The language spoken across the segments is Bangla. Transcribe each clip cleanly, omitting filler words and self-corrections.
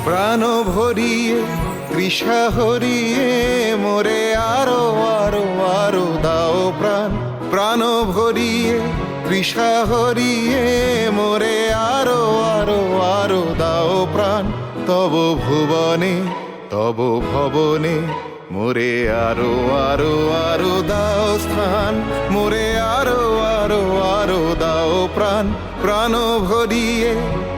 প্রাণ ভরিয়ে তৃষা হরিয়ে মোরে আরো আরো আরো দাও প্রাণ। প্রাণ ভরিয়ে তৃষা হরিয়ে মোরে আরো আরো আরো দাও প্রাণ। তব ভুবনে তব ভবনে মোরে আরো আরো আরো দাও স্থান। মোরে আরো আরো আরো দাও প্রাণ। প্রাণ ভরিয়ে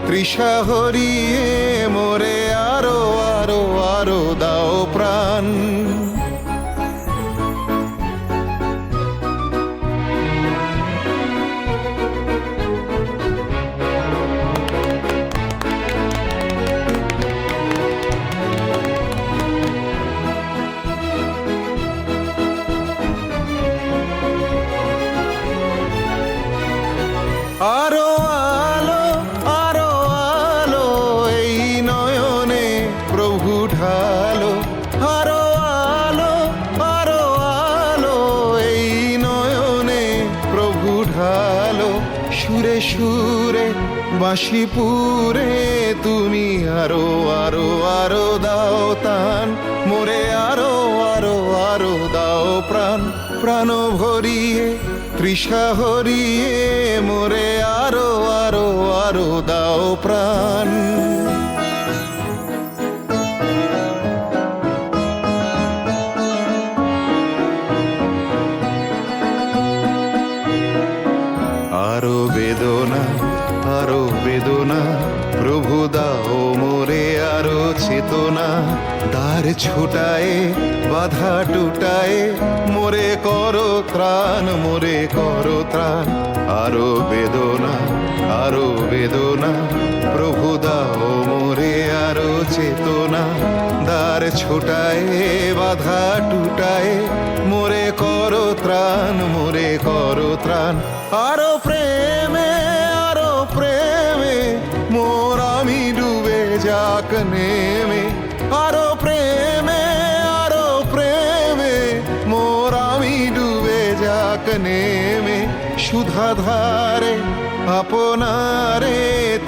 তৃষা হরিয়ে মোরে আরো আরো আরো দাও প্রাণ। আরো আলো আরো আলো এই নয়নে প্রভু ঢালো। আরো আলো আরো আলো এই নয়নে প্রভু ঢালো। সুরে সুরে বাঁশিপুরে তুমি আরো আরো আরো দাও তান। মোরে আরো আরো আরো দাও প্রাণ। প্রাণ ভরিয়ে তৃষা হরিয়ে মোরে আরো আরো আরো দাও প্রাণ। আরো বেদনা আরো বেদনা প্রভু দাও মোরে আরো চেতনা। দ্বার ছুটায়ে বাধা টুটায়ে মোরে করো ত্রাণ মোরে করো ত্রাণ। আরো বেদনা প্রভু দাও মোরে আরো চেতনা। দ্বার ছুটায়ে বাধা টুটায়ে মোরে করো ত্রাণ মোরে করো ত্রাণ। আরো প্রেমে মোর আমি ডুবে যাক নেমে। আরো প্রেমে মোর আমি ডুবে যাক নেমে। সুধাধারে আপনারে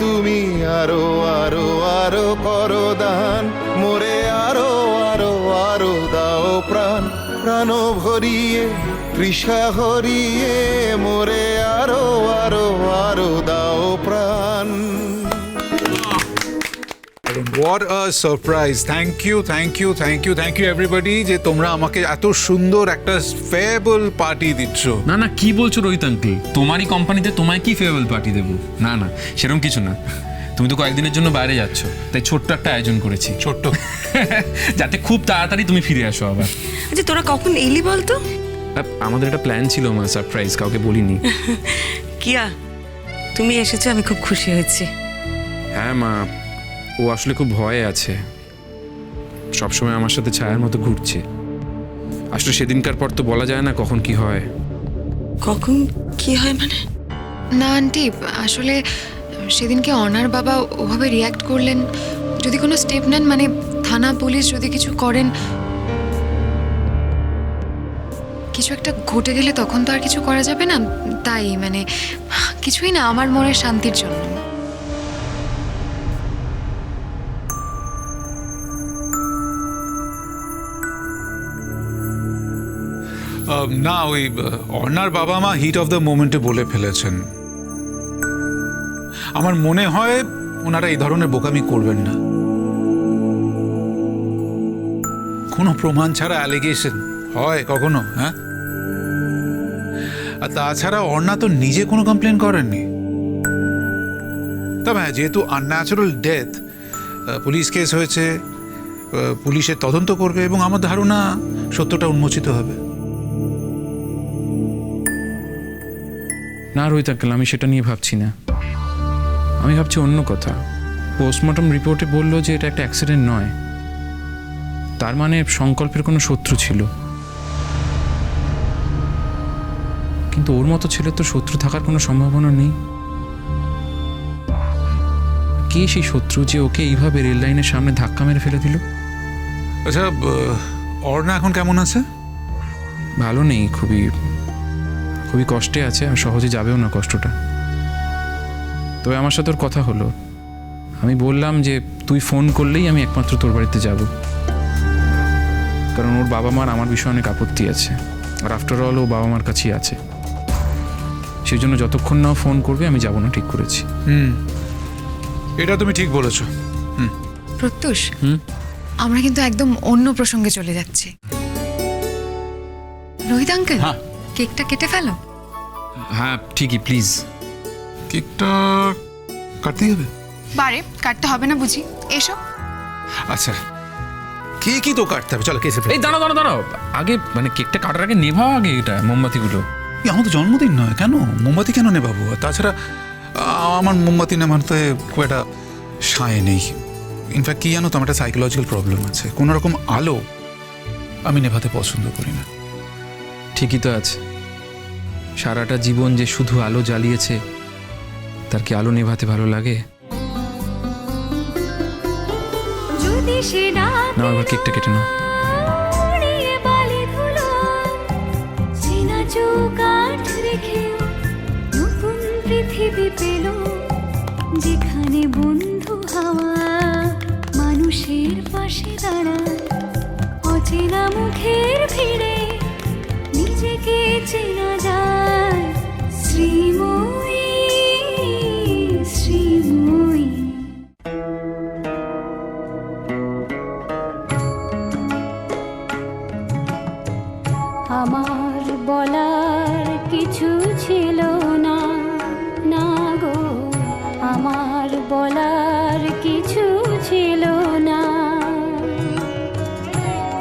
তুমি আরো আরো আরো করো দান। মোরে আরো আরো আরো দাও প্রাণ। প্রাণ ভরিয়ে তৃষা হরিয়ে মোরে আরো আরো আরো দাও প্রাণ। What a surprise! Thank you everybody যে তোমরা আমাকে এত সুন্দর একটা ফেয়ারওয়েল পার্টি দিচ্ছ। না না কি বলছো রোহিত আঙ্কেল, তোমারই কোম্পানিতে তোমায় কি ফেয়ারওয়েল পার্টি দেবো? না না সেরকম কিছু না, তুমি তো কয়েকদিনের জন্য বাইরে যাচ্ছ, তাই ছোট্ট একটা আয়োজন করেছি। ছোট্ট যাতে খুব তাড়াতাড়ি তুমি ফিরে আসো আবার। আচ্ছা তোরা কখন এলি বলতো? আমাদের একটা প্ল্যান ছিল মা, সারপ্রাইজ, কাউকে বলিনি। কিয়া তুমি এসেছো, আমি খুব খুশি হয়েছি। হ্যাঁ মা, ও আসলে খুব ভয়ে আছে, সবসময় আমার সাথে ছায়ার মতো ঘুরছে। আসলে সেদিনকার পর তো বলা যায় না কখন কি হয়। কখন কি হয় মানে? না আন্টি, আসলে সেদিনকে অনার বাবা ওভাবে রিয়্যাক্ট করলেন, যদি কোনো স্টেপ নেন, মানে থানা পুলিশ যদি কিছু করেন, কিছু একটা ঘটে গেলে তখন তো আর কিছু করা যাবে না। তাই মানে কিছুই না, আমার মনের শান্তির জন্য। না, ওই অর্ণার বাবা মা হিট অফ দ্য মোমেন্টে বলে ফেলেছেন। আমার মনে হয় ওনারা এই ধরনের বোকামি করবেন না। কোনো প্রমাণ ছাড়া অ্যালিগেশন হয় কখনো? হ্যাঁ, আর তাছাড়া অর্ণা তো নিজে কোনো কমপ্লেন করেননি। তবে হ্যাঁ, যেহেতু আনন্যাচারাল ডেথ, পুলিশ কেস হয়েছে, পুলিশের তদন্ত করবে এবং আমার ধারণা সত্যটা উন্মোচিত হবে। না রোহিত আঙ্কেল, আমি সেটা নিয়ে ভাবছি না, আমি ভাবছি অন্য কথা। পোস্টমর্টম রিপোর্টে বললো যে এটা একটা অ্যাক্সিডেন্ট নয়, তার মানে সংকল্পের কোনো শত্রু ছিল। কিন্তু ওর মতো ছেলে তো শত্রু থাকার কোনো সম্ভাবনা নেই। কে সেই শত্রু যে ওকে এইভাবে রেল লাইনের সামনে ধাক্কা মেরে ফেলে দিল? আচ্ছা, অর্ণা এখন কেমন আছে? ভালো নেই, খুবই খুবই কষ্টে আছে, আর সহজে যাবেও না কষ্টটা। তবে আমার সাথে ওর কথা হলো, আমি বললাম যে তুই ফোন করলেই আমি একমাত্র তোর বাড়িতে যাব, কারণ ওর বাবা মার আমার বিষয়ে অনেক আপত্তি আছে, আর আফটার অল ও বাবা মার কাছেই আছে। সেই জন্য যতক্ষণ না ও ফোন করবে আমি যাব না, ঠিক করেছি। এটা তুমি ঠিক বলেছো। প্রত্যুষ, আমরা কিন্তু একদম অন্য প্রসঙ্গে চলে যাচ্ছি। রোহিত আঙ্কেল, কেকটা কেটে ফেলো। হ্যাঁ ঠিকই, প্লিজ। কেকটা কাটতে হবে? বারে কাটতে হবে না বুঝি, এসো। আচ্ছা, কেকই তো কাটতে হবে, চলো কেসে এই দাঁড়াও দাঁড়াও দাঁড়াও, আগে মানে কেকটা কাটার আগে নেভাও আগে এটা মোমবাতিগুলো। আমার তো জন্মদিন নয়, কেন মোমবাতি কেন নেবাবো? আর তাছাড়া আমার মোমবাতি নেভাতে খুব একটা সায় নেই। ইনফ্যাক্ট কি জানো তো, আমার একটা সাইকোলজিক্যাল প্রবলেম আছে, কোনো রকম আলো আমি নেভাতে পছন্দ করি না। ঠিকই তো আছে, সারাটা জীবন যে শুধু আলো জ্বালিয়েছে, তার কি আলো নেভাতে ভালো লাগে? না, আবার কেকটা কেটে নাও। পৃথিবী পেল যেখানে বন্ধু হাওয়া মানুষের পাশে দাঁড়ায়, অচেনা মুখের ভিড়ে নিজেকে চেনা যায়। শ্রীময়ী শ্রীময়ী। আমার বলার কিছু ছিল না, না গো, আমার বলার কিছু ছিল না।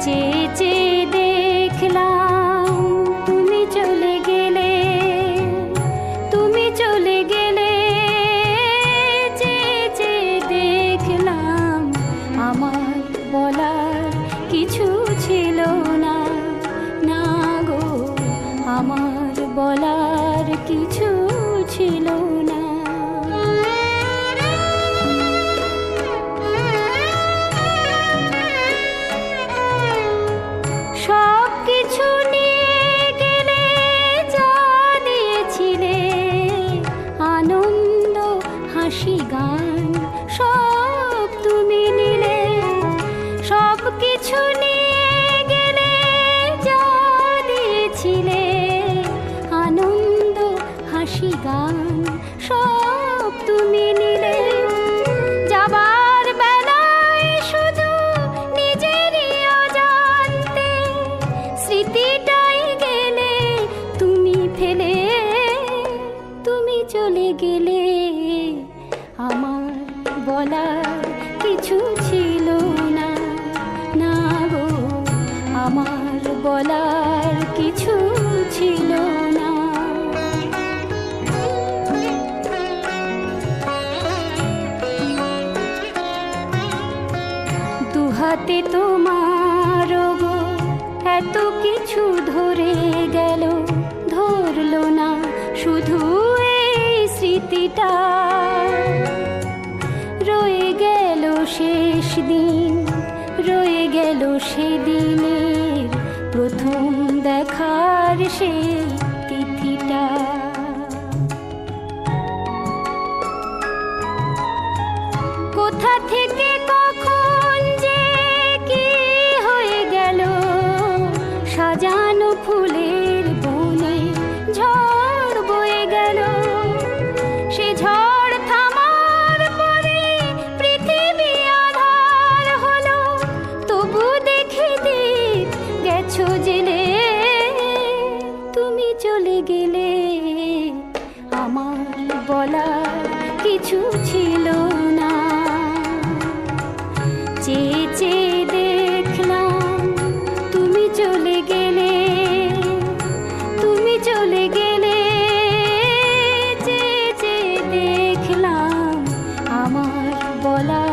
চেয়ে চেয়ে দেখলাম তুমি চলে গেলে, তুমি চলে গেলে। চেয়ে চেয়ে দেখলাম আমার বলার কিছু ছিল না, না গো, আমার বলার কিছু ছিল না। সব কিছু নিয়ে গেলে, যা দিয়েছিলে আনন্দ হাসি গান, সব তুমি নিলে। সব কিছু নিয়ে গেলে, যা দিয়েছিলে আনন্দ হাসি গান, সব তুমি নিলে। যাবার বেলায় শুধু নিজেরই অজান্তে স্মৃতিটাই গেলে তুমি ফেলে, তুমি চলে গেলে। আমার বলার কিছু ছিল না, না গো, আমার বলার কিছু ছিল না। দুহাতে তোমার গো এত কিছু ধরে গেল, ধরলো না শুধু এই স্মৃতিটা। রয়ে গেল শেষ দিন, রয়ে গেল সেদিনের প্রথম দেখার সেই তিথিটা। কোথা থেকে কখন যে কি হয়ে গেল, সাজানো ফুলের বনে ঝড় বয়ে গেল। সে ঝড় থামার পরে পৃথিবী আধার হলো, তবু দেখে দিক গেছো জেলে। তুমি চলে গেলে, আমার বলার কিছু ছিল না। চেয়ে চেয়ে দেখলাম তুমি চলে গেলে, তুমি চলে গেলে। চেয়ে চেয়ে দেখলাম আমার বলা